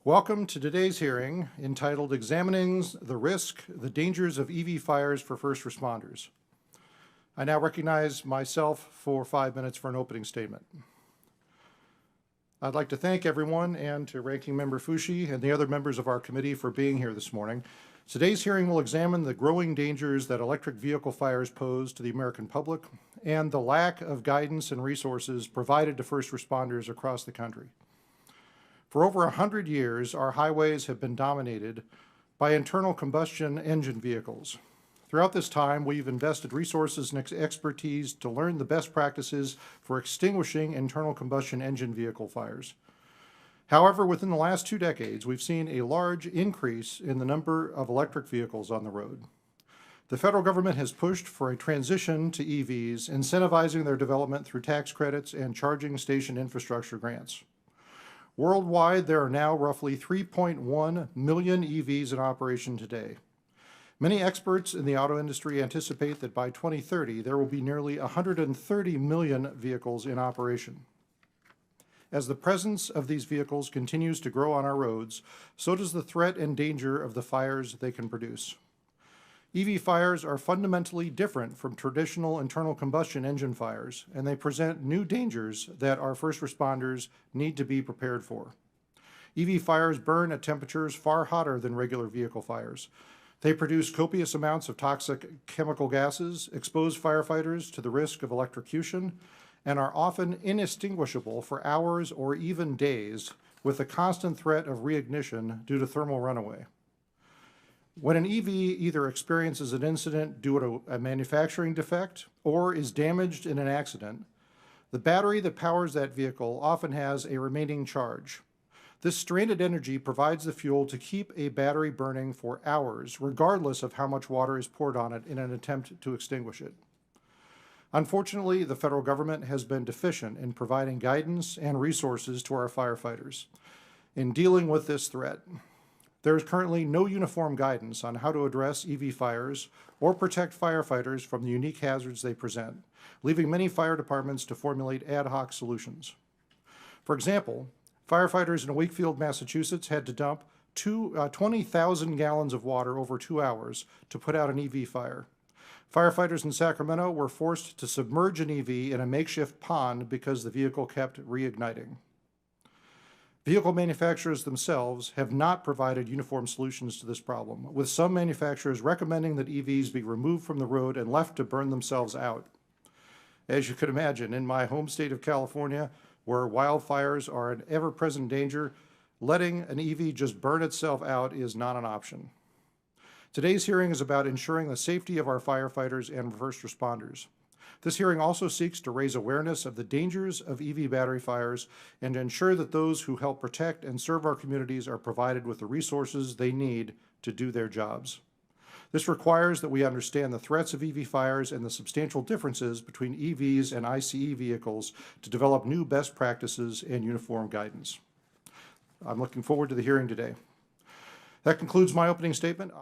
Welcome to today's hearing entitled Examining the Risk, the Dangers of EV Fires for First Responders. I now recognize myself for 5 minutes for an opening statement. I'd like to thank everyone and to Ranking Member Fushi and the other members of our committee for being here this morning. Today's hearing will examine the growing dangers that electric vehicle fires pose to the American public and the lack of guidance and resources provided to first responders across the country. For over 100 years, our highways have been dominated by internal combustion engine vehicles. Throughout this time, we've invested resources and expertise to learn the best practices for extinguishing internal combustion engine vehicle fires. However, within the last 2 decades, we've seen a large increase in the number of electric vehicles on the road. The federal government has pushed for a transition to EVs, incentivizing their development through tax credits and charging station infrastructure grants. Worldwide, there are now roughly 3.1 million EVs in operation today. Many experts in the auto industry anticipate that by 2030, there will be nearly 130 million vehicles in operation. As the presence of these vehicles continues to grow on our roads, so does the threat and danger of the fires they can produce. EV fires are fundamentally different from traditional internal combustion engine fires, and they present new dangers that our first responders need to be prepared for. EV fires burn at temperatures far hotter than regular vehicle fires. They produce copious amounts of toxic chemical gases, expose firefighters to the risk of electrocution, and are often inextinguishable for hours or even days, with the constant threat of reignition due to thermal runaway. When an EV either experiences an incident due to a manufacturing defect or is damaged in an accident, the battery that powers that vehicle often has a remaining charge. This stranded energy provides the fuel to keep a battery burning for hours, regardless of how much water is poured on it in an attempt to extinguish it. Unfortunately, the federal government has been deficient in providing guidance and resources to our firefighters in dealing with this threat. There is currently no uniform guidance on how to address EV fires or protect firefighters from the unique hazards they present, leaving many fire departments to formulate ad hoc solutions. For example, firefighters in Wakefield, Massachusetts had to dump 20,000 gallons of water over 2 hours to put out an EV fire. Firefighters in Sacramento were forced to submerge an EV in a makeshift pond because the vehicle kept reigniting. Vehicle manufacturers themselves have not provided uniform solutions to this problem, with some manufacturers recommending that EVs be removed from the road and left to burn themselves out. As you could imagine, in my home state of California, where wildfires are an ever-present danger, letting an EV just burn itself out is not an option. Today's hearing is about ensuring the safety of our firefighters and first responders. This hearing also seeks to raise awareness of the dangers of EV battery fires and to ensure that those who help protect and serve our communities are provided with the resources they need to do their jobs. This requires that we understand the threats of EV fires and the substantial differences between EVs and ICE vehicles to develop new best practices and uniform guidance. I'm looking forward to the hearing today. That concludes my opening statement.